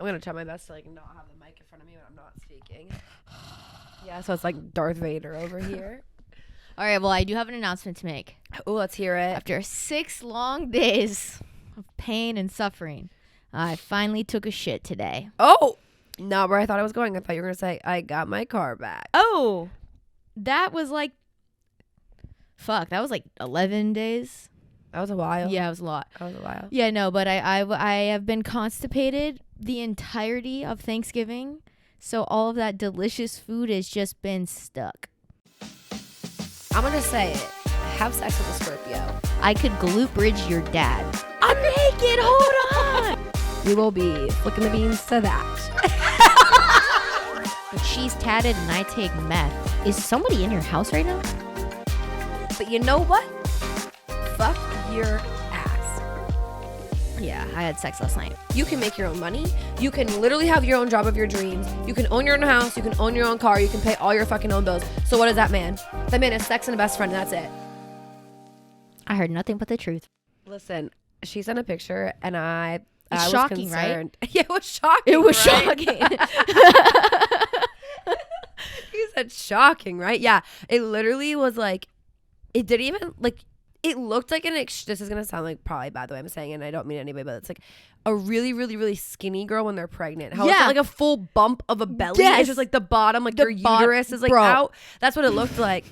I'm gonna try my best to like not have the mic in front of me when I'm not speaking. Yeah, so it's like Darth Vader over here. All right, well, I do have an announcement to make. Oh, let's hear it. After 6 long days of pain and suffering, I finally took a shit today. Oh, not where I thought I was going. I thought you were gonna say I got my car back. Oh, that was like, that was like 11 days. That was a while. Yeah, it was a lot. That was a while. Yeah, no, but I have been constipated the entirety of Thanksgiving, so all of that delicious food has just been stuck. I'm gonna say it. Have sex with a Scorpio. I could glute bridge your dad. I'm naked. Hold on. We will be flicking the beans to that. But she's tatted and I take meth. Is somebody in your house right now? But you know what? Fuck your ass. Yeah, I had sex last night. You can make your own money. You can literally have your own job of your dreams. You can own your own house. You can own your own car. You can pay all your fucking own bills. So what is that man? That man is sex and a best friend, and that's it. I heard nothing but the truth. Listen, she sent a picture, and I was shocking, concerned. right? Yeah, it was shocking. It was right? shocking. You said shocking, right? Yeah. It literally was like, it didn't even, like, it looked like this is going to sound like probably bad the way I'm saying it, and I don't mean anybody, but it's like a really, really, really skinny girl when they're pregnant. How it's got like a full bump of a belly. Yes. It's just like the bottom, like their uterus is like out. That's what it looked like.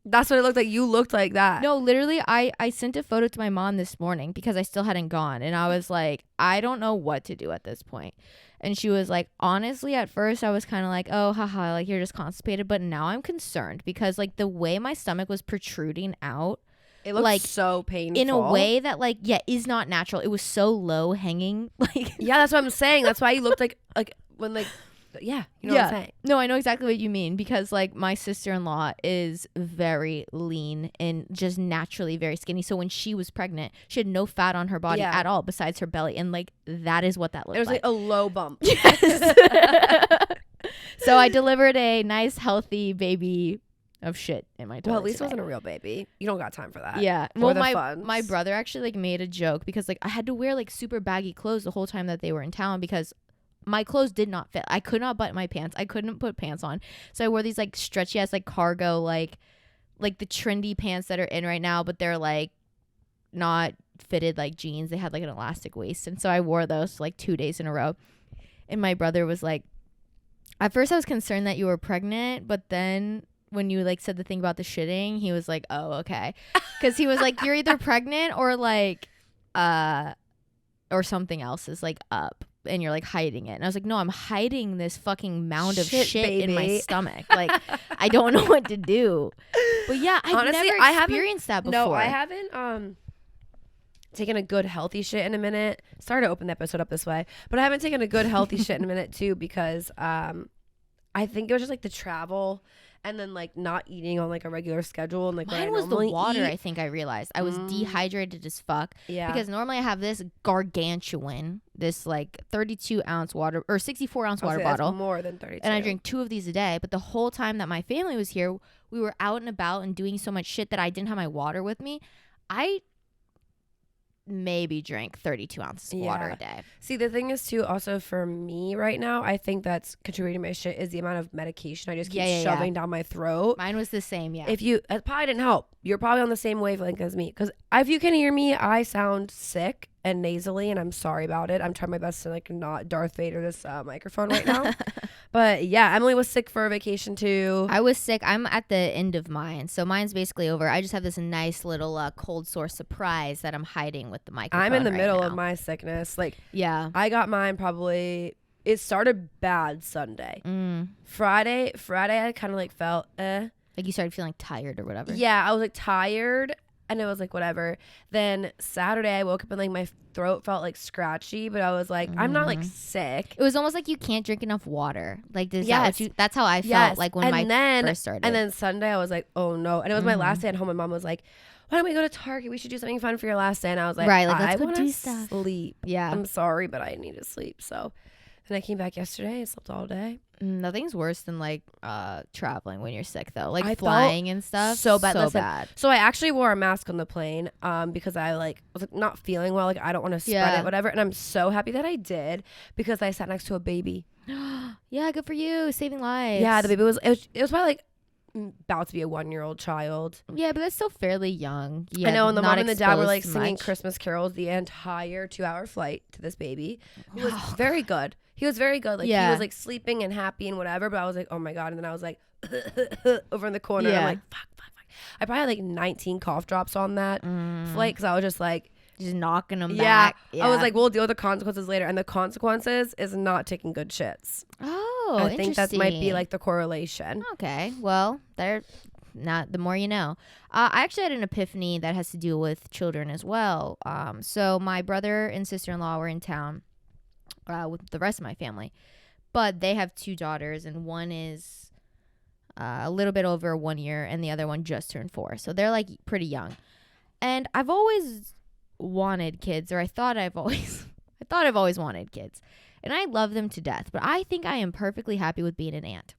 That's what it looked like. You looked like that. No, literally, I sent a photo to my mom this morning because I still hadn't gone. And I was like, I don't know what to do at this point. And she was like, honestly, at first I was kind of like, oh, haha, like you're just constipated. But now I'm concerned because like the way my stomach was protruding out. It looked like so painful. In a way that like, is not natural. It was so low hanging. Like, yeah, that's what I'm saying. That's why you looked like when like, yeah, you know what I'm saying. No, I know exactly what you mean because like my sister-in-law is very lean and just naturally very skinny. So when she was pregnant, she had no fat on her body at all besides her belly. And like, that is what that looked like. It was like a low bump. Yes. So I delivered a nice, healthy baby of shit in my toilet. Well, at least today. it wasn't a real baby. You don't got time for that. Yeah. Well, my brother actually like made a joke because like I had to wear like super baggy clothes the whole time that they were in town because my clothes did not fit. I could not button my pants. I couldn't put pants on. So I wore these like stretchy ass like cargo like the trendy pants that are in right now, but they're like not fitted like jeans. They had like an elastic waist. And so I wore those like 2 days in a row. And my brother was like, at first I was concerned that you were pregnant, but then when you like said the thing about the shitting, he was like, oh, okay. Because he was like, you're either pregnant or like or something else is like up and you're like hiding it. And I was like, no, I'm hiding this fucking mound of shit in my stomach. Like, I don't know what to do. But yeah, Honestly, never experienced that before. No, I haven't taken a good healthy shit in a minute. Sorry to open the episode up this way, but I haven't taken a good healthy shit in a minute too because I think it was just like the travel and then like not eating on like a regular schedule and like mine was the water. I think I realized I was dehydrated as fuck. Yeah, because normally I have this gargantuan, this like 32-ounce water or 64-ounce water bottle, more than 32, and I drink 2 of these a day. But the whole time that my family was here, we were out and about and doing so much shit that I didn't have my water with me. I maybe drank 32 ounces of water a day. See, the thing is too, also for me right now, I think that's contributing to my shit is the amount of medication I just keep shoving down my throat. Mine was the same. Yeah. It probably didn't help. You're probably on the same wavelength as me because if you can hear me, I sound sick and nasally, and I'm sorry about it. I'm trying my best to like not Darth Vader this microphone right now. But yeah, Emily was sick for a vacation too. I was sick. I'm at the end of mine, so mine's basically over. I just have this nice little cold sore surprise that I'm hiding with the microphone. I'm in the middle now. of my sickness. Like, yeah, I got mine probably. It started bad Sunday. Friday, I kind of like felt like you started feeling tired or whatever. Yeah, I was like tired. And it was like, whatever. Then Saturday, I woke up and like my throat felt like scratchy, but I was like, I'm not like sick. It was almost like you can't drink enough water. Like, that's how I felt like when first started. And then Sunday, I was like, oh no. And it was my last day at home. My mom was like, why don't we go to Target? We should do something fun for your last day. And I was like, right, like let's I go want do to stuff. sleep. Yeah. I'm sorry, but I need to sleep. So Then I came back yesterday. I slept all day. Nothing's worse than like traveling when you're sick though. Like I flying and stuff. so bad. So Listen, bad. so I actually wore a mask on the plane because I like was like, not feeling well. Like I don't want to spread Yeah. it, whatever. And I'm so happy that I did because I sat next to a baby. Yeah, good for you, saving lives. Yeah, the baby it was probably like about to be a 1-year-old child. Yeah, but that's still fairly young. Yeah, I know, and the not mom and the dad were like exposed singing much. Christmas carols the entire 2-hour flight to this baby. He was very good. He was very good. Like he Yeah. was like sleeping and happy and whatever. But I was like, oh my god. And then I was like over in the corner. Yeah. I'm like, fuck. I probably had like 19 cough drops on that flight because I was just like, Just knocking them yeah. back. Yeah. I was like, we'll deal with the consequences later. And the consequences is not taking good shits. oh, I think that might be interesting. like the correlation. Okay, well, they're not the more you know. I actually had an epiphany that has to do with children as well. So my brother and sister-in-law were in town with the rest of my family, but they have 2 daughters, and one is a little bit over 1 year, and the other one just turned 4. So they're like pretty young. And I've always wanted kids, or I thought I've always wanted kids, and I love them to death. But I think I am perfectly happy with being an aunt.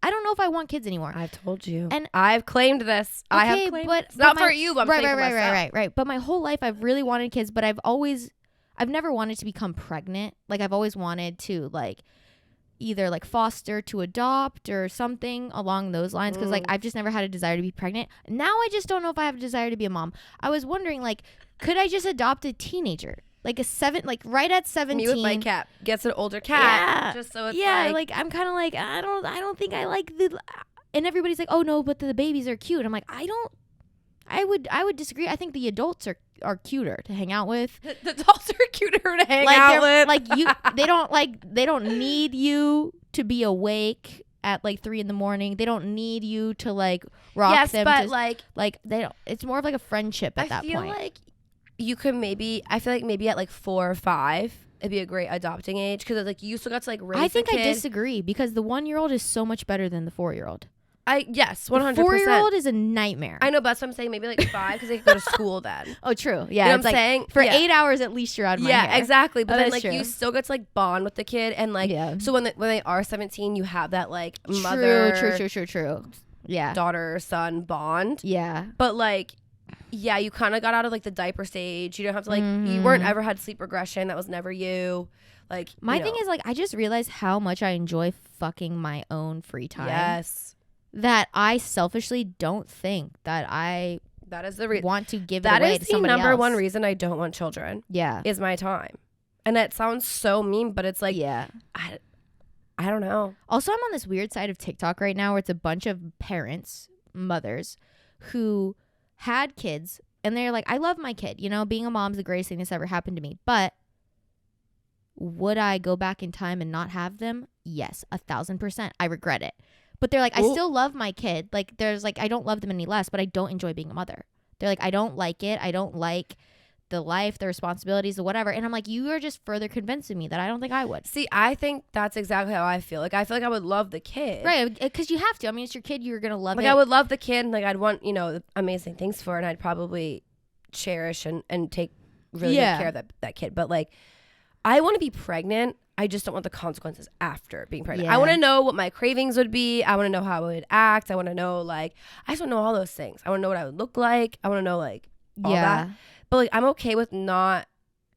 I don't know if I want kids anymore. I've told you. And I've claimed this. I have claimed but it's not my- for you, but I'm saying for myself. right. But my whole life, I've really wanted kids, but I've never wanted to become pregnant. Like I've always wanted to like either like foster to adopt or something along those lines. Cause like I've just never had a desire to be pregnant. Now I just don't know if I have a desire to be a mom. I was wondering like, could I just adopt a teenager? Like right at 17. Me with my cat gets an older cat, Yeah. just so it's Yeah, like like I'm kind of like I don't think I like the, and everybody's like, oh no, but the babies are cute. I'm like, I would disagree. I think the adults are cuter to hang out with. the adults are cuter to hang Like out with. like they don't need you to be awake at like 3 a.m. They don't need you to like rock yes, them. but to, like they don't. It's more of like a friendship at I that feel point. like you could I feel like maybe at like 4 or 5, it'd be a great adopting age because like you still got to like raise. I think the I kid. disagree because the 1-year-old is so much better than the 4-year-old. Yes, The 100%. 4-year-old is a nightmare. I know, but that's what I'm saying. Maybe like 5 because they could go to school then. Oh, true. Yeah, You know what it's I'm like saying? for Yeah. 8 hours at least you're out of my Yeah, hair. exactly. But Oh, then that's like you true. still get to like bond with the kid and like Yeah. so when they are 17, you have that like mother True. Yeah. daughter son bond. Yeah. But like yeah, you kind of got out of like the diaper stage. You don't have to like you Mhm. weren't ever had sleep regression. That was never you. Like My you thing know. is like I just realized how much I enjoy fucking my own free time. Yes, That I selfishly don't think that I that is the reason. want to give it That away is to the somebody number else. one reason I don't want children. Yeah. Is my time, and that sounds so mean, but it's like Yeah. I don't know. Also, I'm on this weird side of TikTok right now where it's a bunch of parents, mothers, who had kids and they're like, I love my kid. You know, being a mom's the greatest thing that's ever happened to me. But would I go back in time and not have them? Yes, 1,000%. I regret it. But they're like, I Ooh. still love my kid. Like, there's like, I don't love them any less, but I don't enjoy being a mother. They're like, I don't like it. I don't like the life, the responsibilities, the whatever. And I'm like, you are just further convincing me that I don't think I would. See, I think that's exactly how I feel. Like I feel like I would love the kid. Right, because you have to. I mean, it's your kid. You're gonna love Like it. I would love the kid. Like I'd want amazing things for it. And I'd probably cherish and take really Yeah. good care of that kid. But like I want to be pregnant. I just don't want the consequences after being pregnant. Yeah. I want to know what my cravings would be. I want to know how I would act. I want to know like I just want to know all those things. I want to know what I would look like. I want to know like all that. But like I'm okay with not.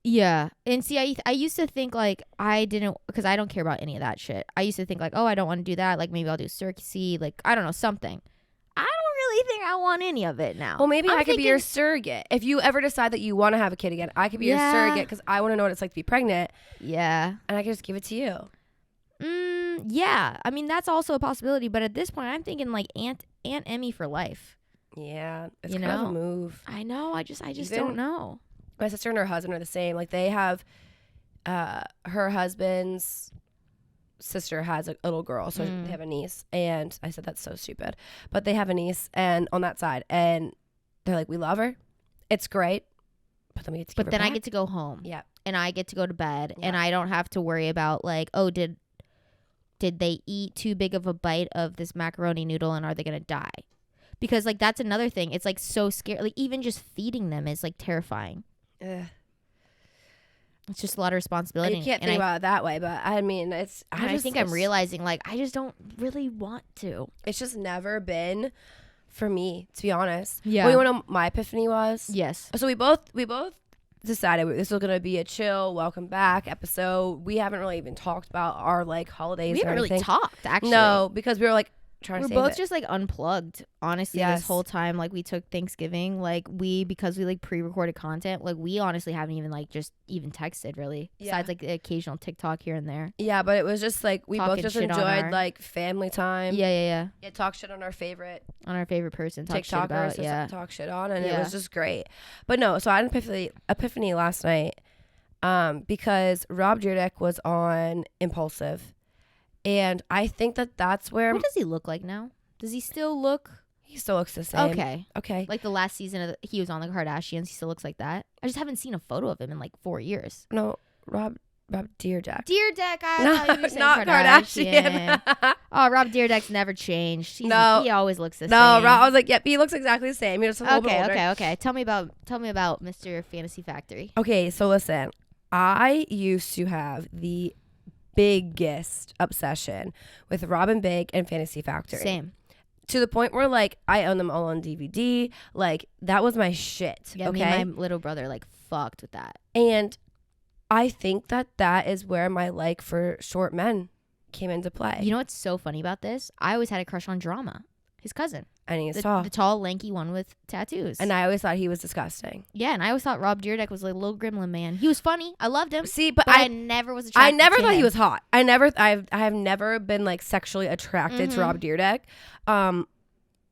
Yeah. And see, I used to think like I didn't, because I don't care about any of that shit. I used to think like, oh, I don't want to do that. Like maybe I'll do surrogacy. Like, I don't know, something. I don't really think I want any of it now. Well, maybe I'm I could be your thinking- surrogate. If you ever decide that you want to have a kid again, I could be your Yeah. surrogate because I want to know what it's like to be pregnant, Yeah. and I can just give it to you. Yeah. I mean, that's also a possibility. But at this point, I'm thinking like Aunt Emmy for life. Yeah, it's You kind of know? a move. I know. I just Even- don't know. My sister and her husband are the same. Like they have, her husband's sister has a little girl, so they have a niece. And I said that's so stupid, but they have a niece, and on that side, and they're like, we love her, it's great, but then we get to. But then I get to go home. Yeah. And I get to go to bed. Yeah. And I don't have to worry about like, oh, did they eat too big of a bite of this macaroni noodle and are they going to die? Because like that's another thing. It's like so scary. Like even just feeding them is like terrifying. Ugh. It's just a lot of responsibility. You can't think about it that way, but I mean, I think I'm realizing like I just don't really want to. It's just never been for me, to be honest. Yeah. Well, you want to know what my epiphany was? Yes. So we both decided this was gonna be a chill welcome back episode. We haven't really even talked about our like holidays. We haven't really talked actually. No, because we were like trying to. We're both just like unplugged. Honestly, Yes. this whole time, like we took Thanksgiving, like because we like pre-recorded content, like we honestly haven't even like just even texted really. Yeah. Besides like the occasional TikTok here and there. Yeah, but it was just like we Talking both just shit on enjoyed our- like family time. Yeah. Yeah, talk shit on our favorite On our favorite person, talk shit TikTokers about. to Yeah. talk shit on, and it Yeah. was just great. But no, so I had an epiphany last night, because Rob Dyrdek was on Impulsive, and I think that's where What does he look like now? Does he still look he still looks the same. okay? Like the last season he was on the Kardashians, he still looks like that. I just haven't seen a photo of him in like 4 years. No, Rob Dyrdek. Deerdeck, I thought you were saying Not Kardashian. Kardashian. Oh, Rob Deerdeck's never changed. He always looks the No, same. Rob, I was like, yep, he looks exactly the same. He's just a little bit older. Okay. Tell me about Mr. Fantasy Factory. Okay, so listen, I used to have the biggest obsession with Robin Big and Fantasy Factory. Same. To the point where like I own them all on DVD. Like that was my shit. Yeah, okay. me and my little brother like fucked with that. And I think that is where my like for short men came into play. You know what's so funny about this? I always had a crush on Drama, his cousin. And he's The tall. tall, lanky one with tattoos. And I always thought he was disgusting. Yeah, and I always thought Rob Dyrdek was like a little gremlin man. He was funny. I loved him. See, but I never was attracted I never to thought him. he was hot. I have never been like sexually attracted to Rob Dyrdek.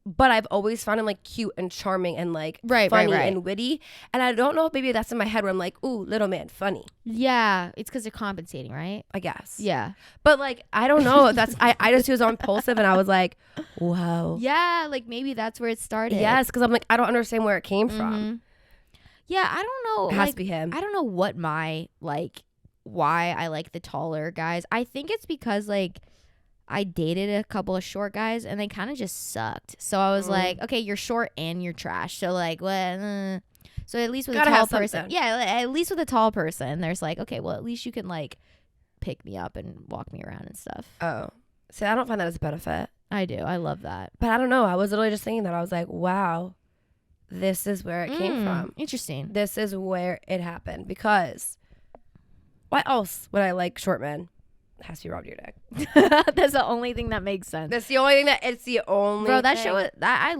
But I've always found him like cute and charming and like funny and witty. And I don't know if maybe that's in my head where I'm like, ooh, little man, funny. Yeah, it's because they're compensating, right? I guess. Yeah. But like, I don't know. That's I just was on Impulsive and I was like, whoa. Yeah, like maybe that's where it started. Yes, because I'm like, I don't understand where it came from. Yeah, I don't know. It has to be him. I don't know what my why I like the taller guys. I think it's because like I dated a couple of short guys and they kind of just sucked. So I was like, okay, you're short and you're trash. So like, what? So at least with a tall person, at least with a tall person, there's like, okay, well, at least you can like pick me up and walk me around and stuff. Oh, see, I don't find that as a benefit. I do. I love that. But I don't know. I was literally just thinking that. I was like, wow, this is where it came from. Interesting. This is where it happened. Because why else would I like short men? It has to be Rob Dyrdek. That's the only thing that makes sense. That's the only thing that it's the only Bro, that thing. show I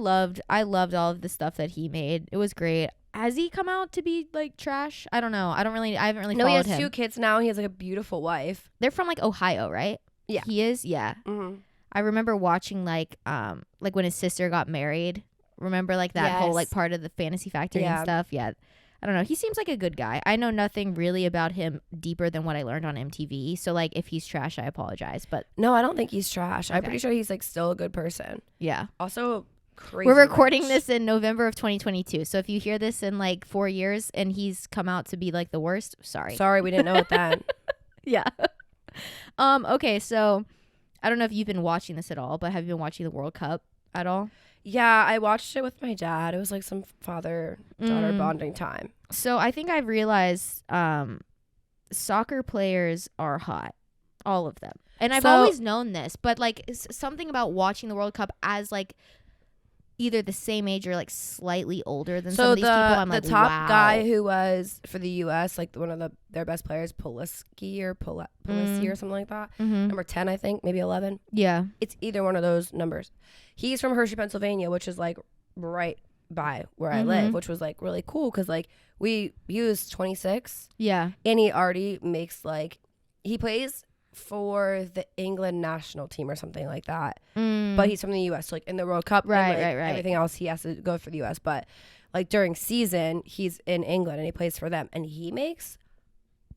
loved all of the stuff that he made. It was great. Has he come out to be like trash? I don't know. I haven't really No, he followed has him. 2 kids now. He has like a beautiful wife. They're from like Ohio, right? Yeah. He is? Yeah. Mm-hmm. I remember watching like when his sister got married. Remember like that whole like part of the Fantasy Factory and stuff? Yeah. I don't know. He seems like a good guy. I know nothing really about him deeper than what I learned on MTV. So like if he's trash, I apologize. But No, I don't think he's trash. Okay. I'm pretty sure he's like still a good person. yeah. Also crazy. We're recording rich. this in November of 2022. So if you hear this in like 4 years and he's come out to be like the worst, sorry. Sorry, we didn't know it then. Yeah. Okay, so I don't know if you've been watching this at all, but have you been watching the World Cup at all? Yeah, I watched it with my dad. It was like some father-daughter bonding time. So I think I've realized soccer players are hot. All of them. And I've always known this, but like something about watching the World Cup as like either the same age or like slightly older than some of these people. I'm like, the top wow. guy who was for the U.S., like one of their best players, Pulisic or something like that. Number 10, I think, maybe 11. Yeah. It's either one of those numbers. He's from Hershey, Pennsylvania, which is like right by where I live, which was like really cool because like he was 26. Yeah. And he already makes like he plays for the England national team or something like that. But he's from the U.S. So like in the World Cup, Right, and, like, right. everything else he has to go for the U.S. But like during season, he's in England and he plays for them, and he makes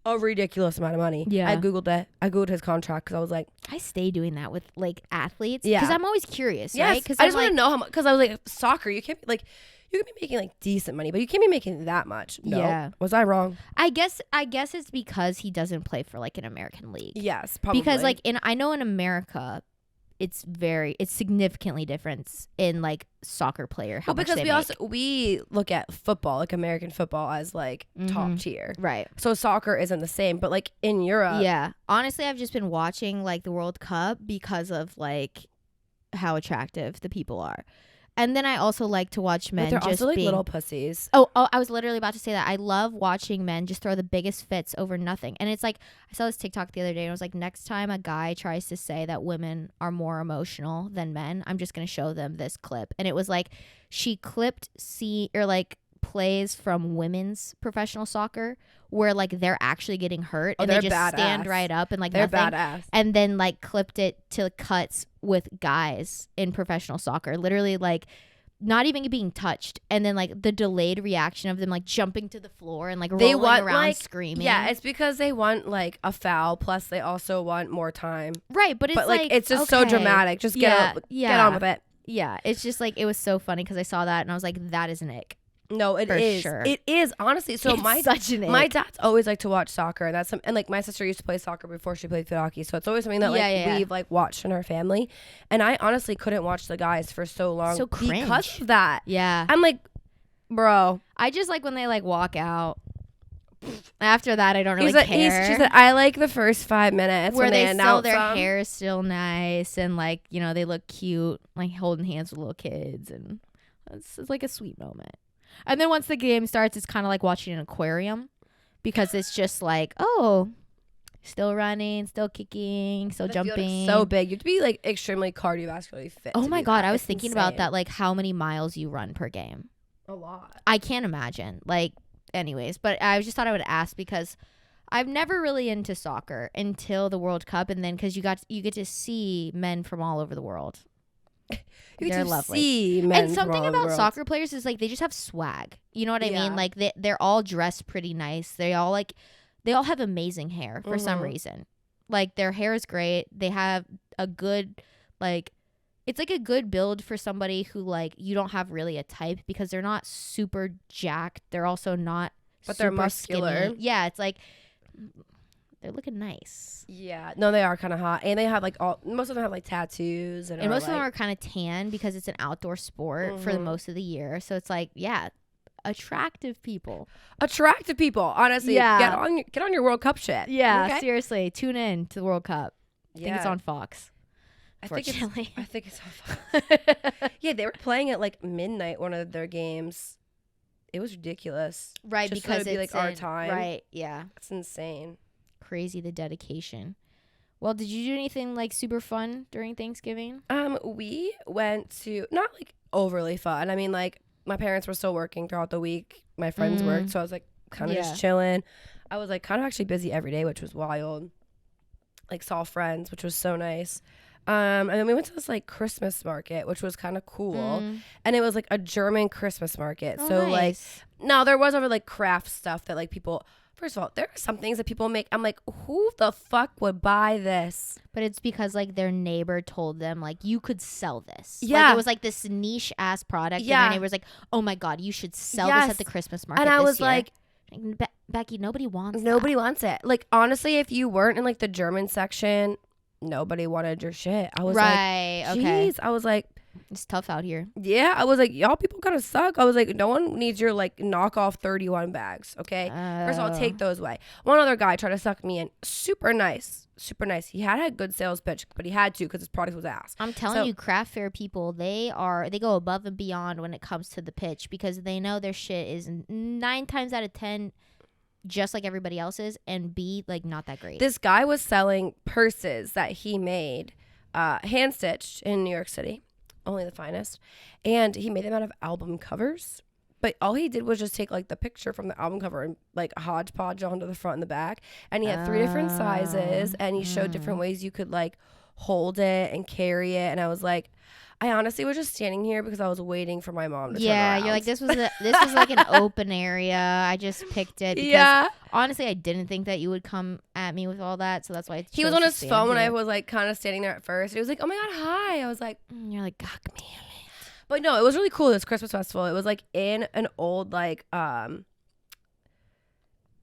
a ridiculous amount of money. Yeah. I googled it. I googled his contract because I was like, I stay doing that with like athletes. Yeah. Because I'm always curious, yes, right? Because I just want to know how much. Because I was like, soccer, you can't like. You can be making like decent money, but you can't be making that much. No. Yeah. Was I wrong? I guess it's because he doesn't play for like an American league. Yes, probably. Because like I know in America, it's significantly different in like soccer player how Well, much because they we look at football, like American football, as like top tier. right. So soccer isn't the same, but like in Europe, Yeah. Honestly, I've just been watching like the World Cup because of like how attractive the people are. And then I also like to watch men but they're just also like being little pussies. Oh, I was literally about to say that. I love watching men just throw the biggest fits over nothing. And it's like, I saw this TikTok the other day and I was like, next time a guy tries to say that women are more emotional than men, I'm just going to show them this clip. And it was like, she clipped plays from women's professional soccer where like they're actually getting hurt and they just stand right up and like they're nothing. Badass. And then like clipped it to cuts with guys in professional soccer. Literally like, not even being touched, and then like the delayed reaction of them like jumping to the floor and like rolling around like, screaming. Yeah, it's because they want like a foul, plus they also want more time. Right, but it's like it's just so dramatic. Just get on with it. Yeah, it's just like it was so funny because I saw that and I was like, that is an ick. No, it is. Sure. It is, honestly. So it's such an ick. My dad's always liked to watch soccer, and and like my sister used to play soccer before she played field hockey, so it's always something that we've like watched in our family. And I honestly couldn't watch the guys for so long because of that. Yeah, I'm like, bro. I just like when they like walk out. After that, I don't really care. She said, I like the first 5 minutes where when they announce their hair is still nice and like they look cute, like holding hands with little kids, and it's like a sweet moment. And then once the game starts, it's kind of like watching an aquarium because it's just like, oh, still running, still kicking, still jumping. So big. You have to be like extremely cardiovascularly fit. Oh my God. I was thinking about that, like how many miles you run per game. A lot. I can't imagine. Like, anyways, but I just thought I would ask because I've never really into soccer until the World Cup. And then because you get to see men from all over the world. They're lovely. And something about soccer players is like they just have swag. You know what I mean? Like they're all dressed pretty nice. They all have amazing hair for some reason. Like their hair is great. They have a good it's like a good build for somebody who like you don't have really a type because they're not super jacked. They're also not but they're muscular. Skinny. Yeah, it's like they're looking nice. Yeah. No, they are kind of hot. And they have most of them have like tattoos. And most of them are kind of tan because it's an outdoor sport for the most of the year. So it's like, yeah, attractive people. Honestly. Yeah. Get on your World Cup shit. Yeah, okay? Seriously. Tune in to the World Cup. I think it's on Fox. I think it's on Fox. Yeah, they were playing at like midnight one of their games. It was ridiculous. Right, just because so it'd be like our time. Right, yeah. That's insane. Crazy, the dedication. Well, did you do anything like super fun during Thanksgiving? We went to not like overly fun. I mean, like my parents were still working throughout the week. My friends worked, so I was like kind of just chilling. I was like kind of actually busy every day, which was wild. Like saw friends, which was so nice. And then we went to this like Christmas market, which was kind of cool. And it was like a German Christmas market. Oh, so nice. like, no, there was other like craft stuff that like people. First of all, there are some things that people make. I'm like, who the fuck would buy this? But it's because like their neighbor told them like you could sell this. Yeah, like, it was like this niche ass product. Yeah, and their neighbor was like, oh my God, you should sell this at the Christmas market. And I was year. like, Becky, nobody wants it. Like honestly, if you weren't in like the German section, nobody wanted your shit. I was right, like, okay. I was like, it's tough out here. Yeah, I was like, y'all people kind of suck. I was like, no one needs your like knockoff 31 bags, okay? First of all, take those away. One other guy tried to suck me in. Super nice. He had a good sales pitch, but he had to because his product was ass. I'm telling you, craft fair people, they go above and beyond when it comes to the pitch because they know their shit is 9 times out of 10 just like everybody else's, and B, like not that great. This guy was selling purses that he made, hand stitched in New York City. Only the finest. And he made them out of album covers. But all he did was just take like the picture from the album cover and like hodgepodge onto the front and the back. And he had 3 different sizes and he showed different ways you could like hold it and carry it. And I was like, I honestly was just standing here because I was waiting for my mom to turn around. You're like, this was like an open area. I just picked it because honestly, I didn't think that you would come at me with all that. So that's why he was on his phone when I was like kind of standing there at first. He was like, oh my God, hi. I was like, you're like, God damn it. But no, it was really cool, this Christmas festival. It was like in an old like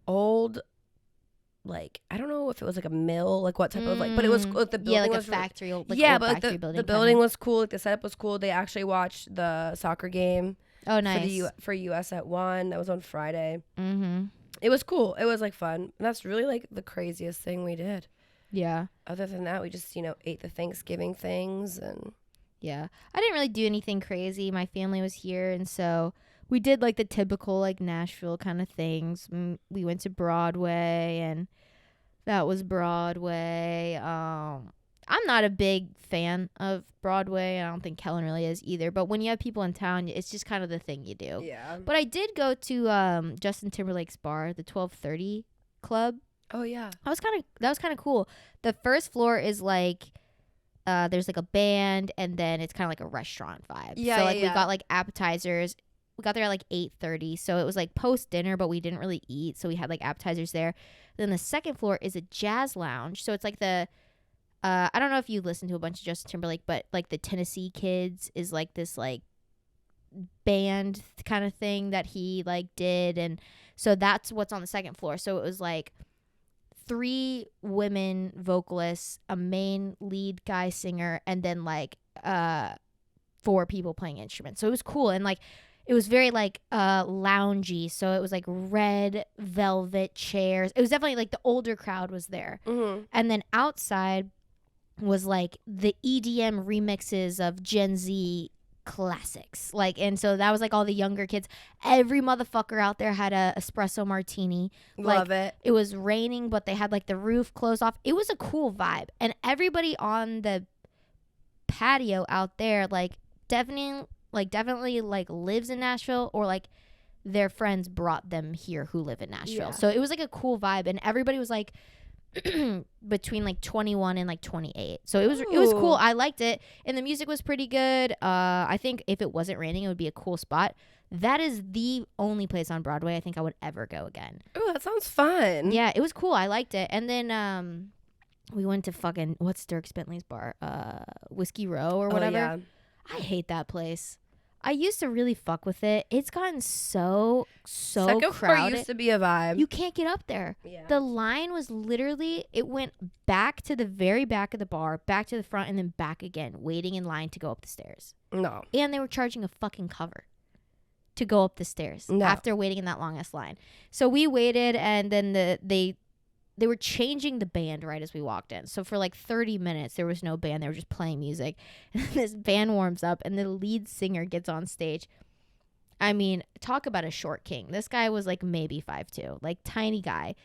old like, I don't know if it was like a mill, like what type of like, but it was the building like was a factory, like yeah, old but like factory building the building was cool, like the setup was cool. They actually watched the soccer game Oh, nice. for US at 1. That was on Friday. Mm-hmm. It was cool. It was like fun. And that's really like the craziest thing we did. Yeah. Other than that, we just, ate the Thanksgiving things and Yeah. I didn't really do anything crazy. My family was here, and so we did like the typical like Nashville kind of things. We went to Broadway, and that was Broadway. I'm not a big fan of Broadway. I don't think Kellen really is either. But when you have people in town, it's just kind of the thing you do. yeah. But I did go to Justin Timberlake's bar, the 1230 Club. Oh yeah. That was kind of cool. The first floor is like there's like a band, and then it's kind of like a restaurant vibe. Yeah, so like yeah. we got like appetizers. We got there at like 8:30, so it was like post dinner, but we didn't really eat, so we had like appetizers there. Then the second floor is a jazz lounge, so it's like the I don't know if you listen to a bunch of Justin Timberlake, but like the Tennessee Kids is like this like band kind of thing that he like did, and so that's what's on the second floor. So it was like 3 women vocalists, a main lead guy singer, and then like 4 people playing instruments. So it was cool, and like it was very like loungy. So it was like red velvet chairs. It was definitely like the older crowd was there. Mm-hmm. And then outside was like the EDM remixes of Gen Z classics. Like, and so that was like all the younger kids. Every motherfucker out there had a espresso martini. Love it. It was raining, but they had like the roof closed off. It was a cool vibe. And everybody on the patio out there definitely like lives in Nashville, or like their friends brought them here who live in Nashville. Yeah. So it was like a cool vibe, and everybody was like between like 21 and like 28. So it was cool. Ooh. I liked it, and the music was pretty good. I think if it wasn't raining, it would be a cool spot. That is the only place on Broadway I think I would ever go again. Oh, that sounds fun. Yeah, it was cool. I liked it. And then we went to fucking, what's Dirk Bentley's bar? Whiskey Row or whatever. Oh, yeah. I hate that place. I used to really fuck with it. It's gotten so Second crowded. floor used to be a vibe. You can't get up there. Yeah. The line was literally, it went back to the very back of the bar, back to the front, and then back again, waiting in line to go up the stairs. No. And they were charging a fucking cover to go up the stairs after waiting in that long ass line. So we waited, and then they were changing the band right as we walked in. So for like 30 minutes, there was no band. They were just playing music. And this band warms up, and the lead singer gets on stage. I mean, talk about a short king. This guy was like maybe 5'2", like tiny guy.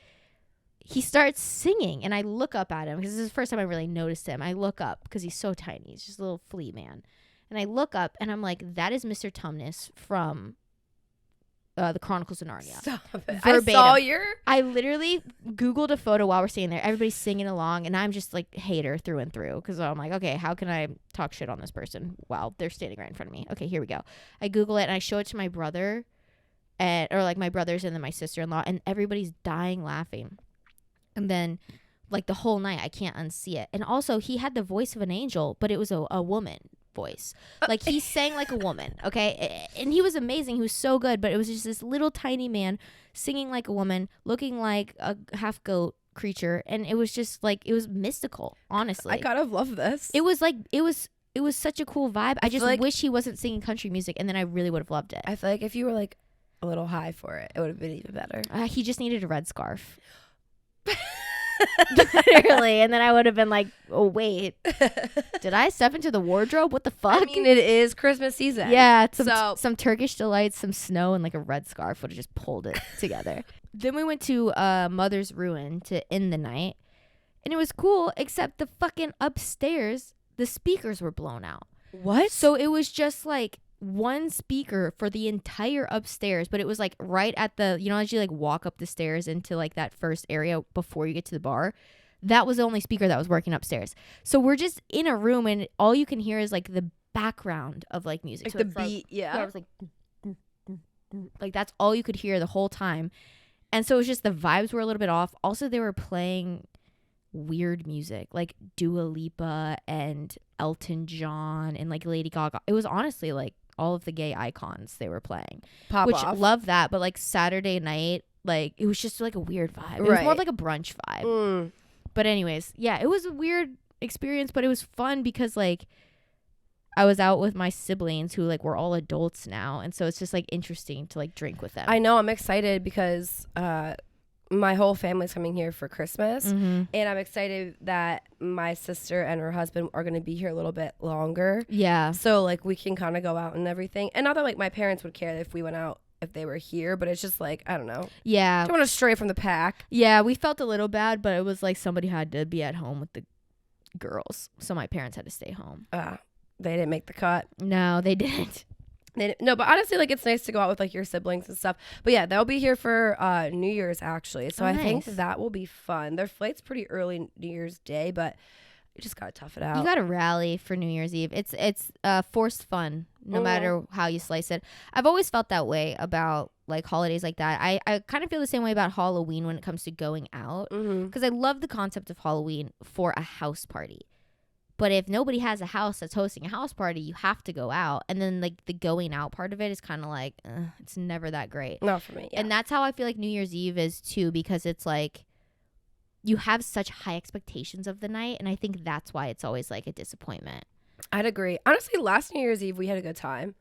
He starts singing, and I look up at him because this is the first time I really noticed him. I look up because he's so tiny. He's just a little flea man. And I look up, and I'm like, that is Mr. Tumnus from the Chronicles of Narnia. Stop it. Verbatim. I literally Googled a photo while we're sitting there. Everybody's singing along, and I'm just like hater through and through, because I'm like, okay, how can I talk shit on this person while they're standing right in front of me? Okay, here we go. I Google it, and I show it to my brother, or like my brothers, and then my sister-in-law, and everybody's dying laughing. And then like the whole night, I can't unsee it. And also, he had the voice of an angel, but it was a woman voice. Like, he sang like a woman, okay? And he was amazing. He was so good, but it was just this little tiny man singing like a woman, looking like a half goat creature, and it was just like, it was mystical, honestly. I kind of love this. It was like, it was such a cool vibe. I just like, wish he wasn't singing country music, and then I really would have loved it. I feel like if you were like a little high for it, it would have been even better. He just needed a red scarf. Literally. And then I would have been like, oh wait, did I step into the wardrobe? What the fuck? I mean, it is Christmas season. Yeah, some Turkish delights, some snow, and like a red scarf would have just pulled it together. Then we went to Mother's Ruin to end the night, and it was cool, except the fucking upstairs, the speakers were blown out. What? So it was just like one speaker for the entire upstairs, but it was like right at the, you know, as you like walk up the stairs into like that first area before you get to the bar, that was the only speaker that was working upstairs. So we're just in a room, and all you can hear is like the background of like music, like so the it's beat. yeah, it was like that's all you could hear the whole time. And so it was just, the vibes were a little bit off. Also, they were playing weird music like Dua Lipa and Elton John and like Lady Gaga. It was honestly like all of the gay icons they were playing, Pop which off. love that. But like Saturday night, Like, it was just like a weird vibe. It was more of like a brunch vibe. But anyways, yeah, it was a weird experience, but it was fun because like I was out with my siblings who like were all adults now, and so it's just like interesting to like drink with them. I know, I'm excited because my whole family's coming here for Christmas, and I'm excited that my sister and her husband are going to be here a little bit longer. Yeah. So like we can kind of go out and everything. And not that like my parents would care if we went out if they were here, but it's just like, I don't know. Yeah. Don't want to stray from the pack. Yeah, we felt a little bad, but it was like somebody had to be at home with the girls. So my parents had to stay home. They didn't make the cut. No, they didn't. No, but honestly, like it's nice to go out with like your siblings and stuff. But yeah, they'll be here for New Year's actually. So I think that will be fun. Their flight's pretty early New Year's Day, but you just gotta tough it out. You gotta rally for New Year's Eve. It's forced fun, no matter how you slice it. I've always felt that way about like holidays like that. I kind of feel the same way about Halloween when it comes to going out, because I love the concept of Halloween for a house party. But if nobody has a house that's hosting a house party, you have to go out. And then like the going out part of it is kind of like, it's never that great. Not for me. Yeah. And that's how I feel like New Year's Eve is too, because it's like you have such high expectations of the night. And I think that's why it's always like a disappointment. I'd agree. Honestly, last New Year's Eve, we had a good time.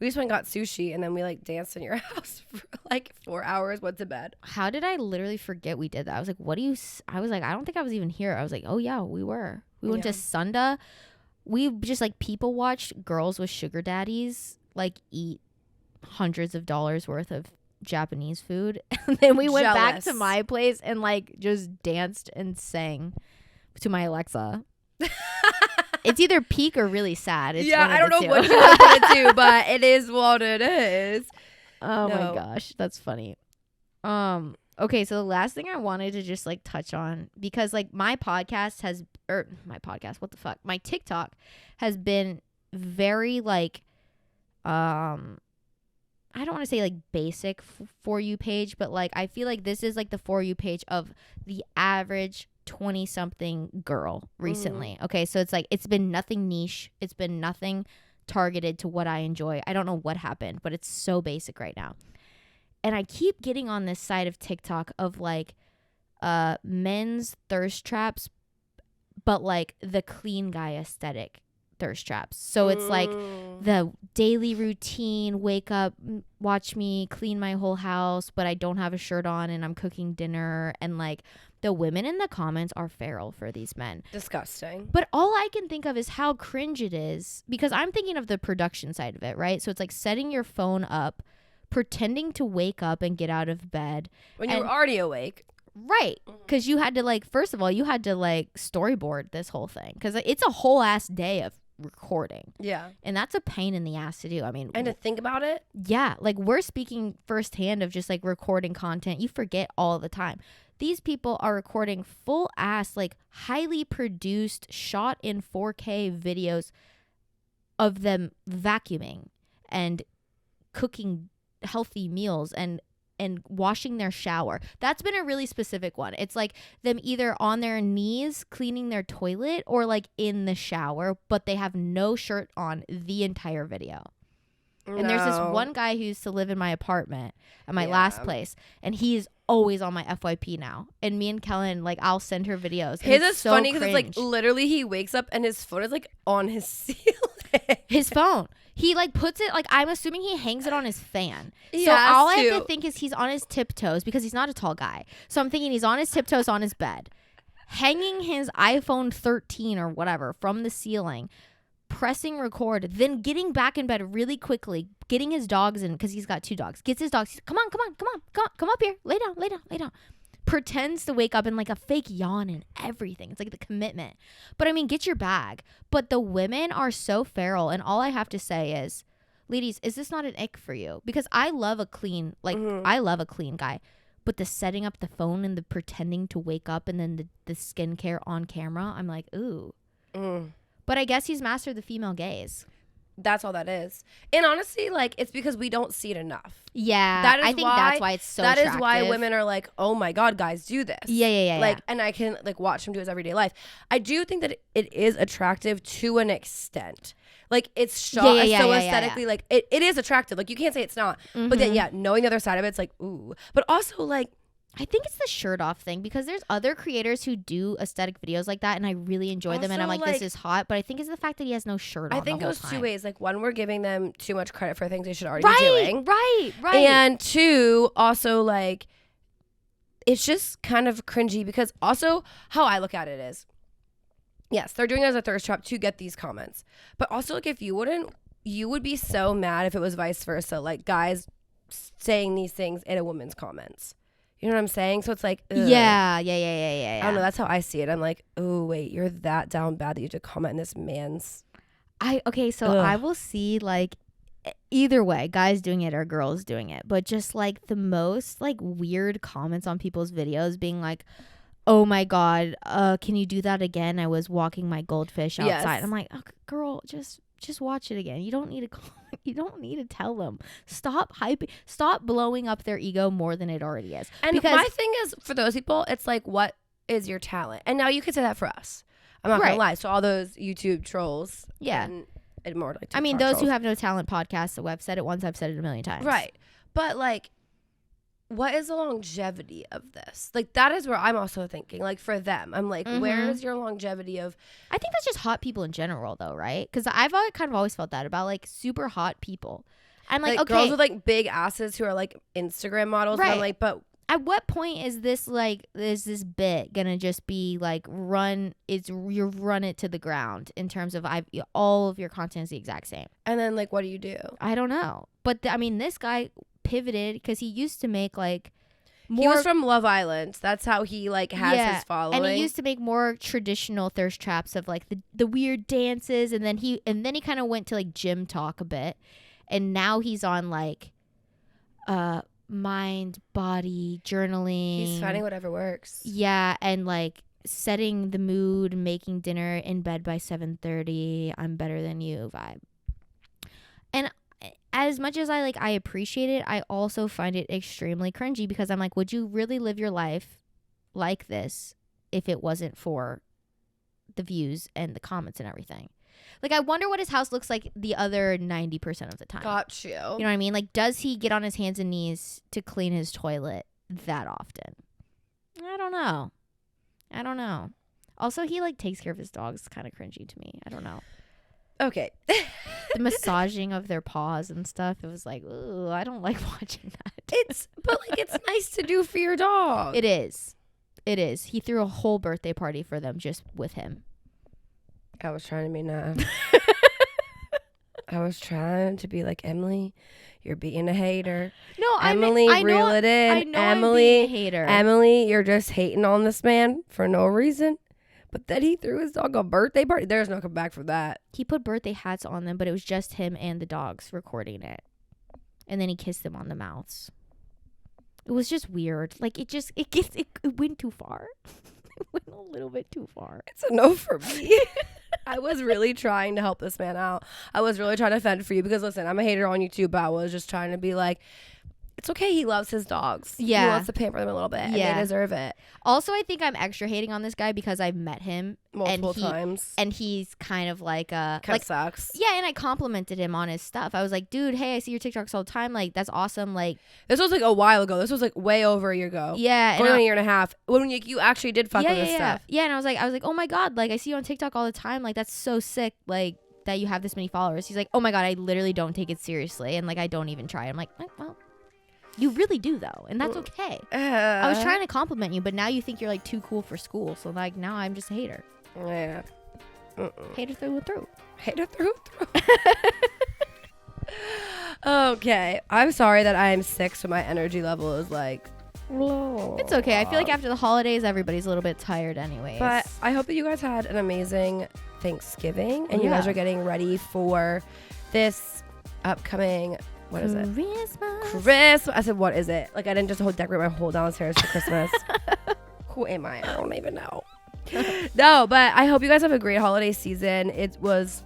We just went and got sushi and then we like danced in your house for like 4 hours, went to bed. How did I literally forget we did that? I was like, what do you, I was like, I don't think I was even here. I was like, oh yeah, we were. We went to Sunda. We just like people watched girls with sugar daddies like eat hundreds of dollars worth of Japanese food. And then we went back to my place and like just danced and sang to my Alexa. It's either peak or really sad. It's I don't know what you want to do, but it is what it is. Oh my gosh, that's funny. Okay, so the last thing I wanted to just like touch on, because like my TikTok has been very like I don't want to say like basic for you page, but like I feel like this is like the for you page of the average 20-something girl recently. Okay, so it's like it's been nothing niche, it's been nothing targeted to what I enjoy. I don't know what happened, but it's so basic right now. And I keep getting on this side of TikTok of like men's thirst traps, but like the clean guy aesthetic thirst traps. So it's like the daily routine, wake up, watch me clean my whole house, but I don't have a shirt on and I'm cooking dinner. And like the women in the comments are feral for these men. Disgusting. But all I can think of is how cringe it is, because I'm thinking of the production side of it, right? So it's like setting your phone up, pretending to wake up and get out of bed when you were already awake, right? Because you had to like, first of all, you had to like storyboard this whole thing, because it's a whole ass day of recording, and that's a pain in the ass to do. I mean, and to think about it, like we're speaking firsthand of just like recording content. You forget all the time. These people are recording full ass, like highly produced, shot in 4K videos of them vacuuming and cooking healthy meals and washing their shower. That's been a really specific one. It's like them either on their knees cleaning their toilet or like in the shower, but they have no shirt on the entire video. And there's this one guy who used to live in my apartment at my last place, and he's always on my FYP now. And me and Kellen, like, I'll send her videos. His is so funny because it's like literally he wakes up and his phone is like on his ceiling. His phone. He like puts it, like, I'm assuming he hangs it on his fan. So all I have to think is he's on his tiptoes, because he's not a tall guy. So I'm thinking he's on his tiptoes on his bed, hanging his iPhone 13 or whatever from the ceiling, pressing record, then getting back in bed really quickly, getting his dogs in, because he's got 2 dogs, gets his dogs, come up here, lay down, pretends to wake up in like a fake yawn and everything. It's like the commitment. But I mean, get your bag. But the women are so feral, and all I have to say is, ladies, is this not an ick for you? Because I love a clean, like I love a clean guy, but the setting up the phone and the pretending to wake up and then the skincare on camera, I'm like, ooh. But I guess he's mastered the female gaze. That's all that is. And honestly, like, it's because we don't see it enough. Yeah, That is I think why, that's why it's so That attractive. is why women are like, oh my God, guys do this. Yeah. Like, and I can like watch them do his everyday life. I do think that it is attractive to an extent. Like, it's shot so aesthetically, like, it is attractive. Like, you can't say it's not. But then, knowing the other side of it's like, ooh. But also, like, I think it's the shirt off thing, because there's other creators who do aesthetic videos like that, and I really enjoy them, and I'm like, this is hot. But I think it's the fact that he has no shirt on. I think the it whole goes time. two ways. Like, one, we're giving them too much credit for things they should already be doing. Right. And two, also, like, it's just kind of cringy, because also how I look at it is, yes, they're doing it as a thirst trap to get these comments. But also, like, if you wouldn't, you would be so mad if it was vice versa. Like, guys saying these things in a woman's comments. You know what I'm saying? So it's like, ugh. Yeah. I don't know. That's how I see it. I'm like, oh, wait, you're that down bad that you have to comment in this man's. I will see, like, either way, guys doing it or girls doing it. But just, like, the most, like, weird comments on people's videos being like, oh, my God, can you do that again? I was walking my goldfish outside. Yes. I'm like, oh, girl, just watch it again. You don't need to you don't need to tell them. Stop blowing up their ego more than it already is. And because my thing is, for those people, it's like, what is your talent? And now you could say that for us. I'm not gonna lie. So all those YouTube trolls, and more like, I mean, those who have no talent podcasts. So I've said it once. I've said it a million times. Right. But like, what is the longevity of this? Like, that is where I'm also thinking, like, for them, I'm like, where is your longevity of? I think that's just hot people in general, though, right? Because I've kind of always felt that about, like, super hot people. I'm like, okay, girls with like big asses who are like Instagram models. Right. And I'm like, but at what point is this bit gonna just be like you run it to the ground in terms of all of your content is the exact same? And then, like, what do? I don't know. But I mean, this guy pivoted because he used to make like more. He was from Love Island. That's how he like has his following. And he used to make more traditional thirst traps of like the weird dances, and then he kind of went to like gym talk a bit, and now he's on like mind body journaling. He's finding whatever works. Yeah, and like setting the mood, making dinner in bed by 7:30. I'm better than you vibe. And as much as I appreciate it, I also find it extremely cringy, because I'm like, would you really live your life like this if it wasn't for the views and the comments and everything? Like, I wonder what his house looks like the other 90% of the time. Got you. You know what I mean? Like, does he get on his hands and knees to clean his toilet that often? I don't know. Also, he like takes care of his dogs. It's kind of cringy to me. I don't know. Okay. The massaging of their paws and stuff. It was like, ooh, I don't like watching that. But like, it's nice to do for your dog. It is. He threw a whole birthday party for them just with him. I was trying to be nice. I was trying to be like, Emily, you're being a hater. No, Emily, reel it in. I know Emily, I'm being a hater. Emily, you're just hating on this man for no reason. But then he threw his dog a birthday party. There's no comeback for that. He put birthday hats on them, but it was just him and the dogs recording it. And then he kissed them on the mouths. It was just weird. Like, it went too far. It went a little bit too far. It's a no for me. I was really trying to help this man out. I was really trying to fend for you, because listen, I'm a hater on YouTube, but I was just trying to be like, it's okay. He loves his dogs. Yeah. He wants to pamper them a little bit. And they deserve it. Also, I think I'm extra hating on this guy because I've met him multiple times. And he's kind of like sucks. Yeah, and I complimented him on his stuff. I was like, dude, hey, I see your TikToks all the time. Like, that's awesome. Like, this was like a while ago. This was like way over a year ago. Yeah. Going on a year and a half. When you actually did fuck with this stuff. Yeah, and I was like, oh my God, like, I see you on TikTok all the time. Like, that's so sick. Like, that you have this many followers. He's like, oh my God, I literally don't take it seriously. And like, I don't even try. I'm like, well, you really do though, and that's okay. I was trying to compliment you, but now you think you're like too cool for school. So like, now I'm just a hater. Yeah. Hater through and through. Hater through and through. Okay. I'm sorry that I am sick, so my energy level is like low. It's okay. I feel like after the holidays, everybody's a little bit tired anyways. But I hope that you guys had an amazing Thanksgiving, and you guys are getting ready for this upcoming, what is it? Christmas. I said, what is it? Like, I didn't just decorate my whole downstairs for Christmas. Who am I? I don't even know. No, but I hope you guys have a great holiday season. It was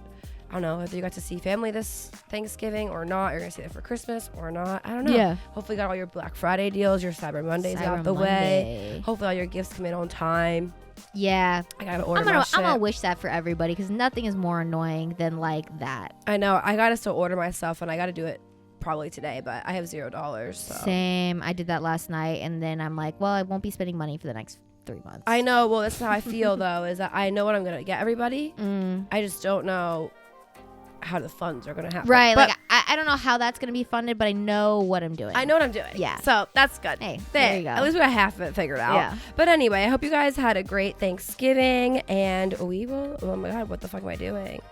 I don't know whether you got to see family this Thanksgiving or not. You're going to see it for Christmas or not. I don't know. Yeah. Hopefully you got all your Black Friday deals, your Cyber Mondays out the way. Hopefully all your gifts come in on time. Yeah. I got to order I'm my shit. gonna wish that for everybody because nothing is more annoying than like that. I know. I got to still order my stuff and I got to do it probably today, but I have $0. So. Same. I did that last night and then I'm like, well, I won't be spending money for the next 3 months. I know. Well, that's how I feel though, is that I know what I'm going to get everybody. I just don't know how the funds are going to happen. Right. But like I don't know how that's going to be funded, but I know what I'm doing. I know what I'm doing. Yeah. So that's good. Hey, there you go. At least we got half of it figured out. Yeah. But anyway, I hope you guys had a great Thanksgiving and we will, oh my God, what the fuck am I doing?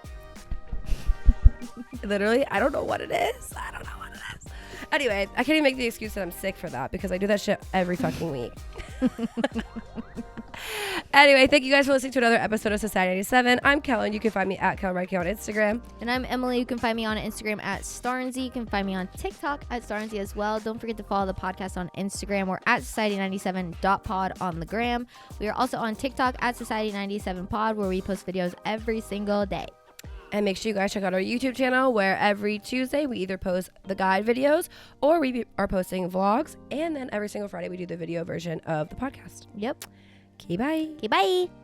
Literally, I don't know what it is. I don't know what it is. Anyway, I can't even make the excuse that I'm sick for that because I do that shit every fucking week. Anyway, thank you guys for listening to another episode of Society 97. I'm Kellen. You can find me at Kellen Reiki on Instagram. And I'm Emily. You can find me on Instagram at Starnsy. You can find me on TikTok at Starnsy as well. Don't forget to follow the podcast on Instagram. We're at Society97.pod on the gram. We are also on TikTok at Society97pod where we post videos every single day. And make sure you guys check out our YouTube channel where every Tuesday we either post the guide videos or we are posting vlogs. And then every single Friday we do the video version of the podcast. Yep. Okay, bye. Okay, bye.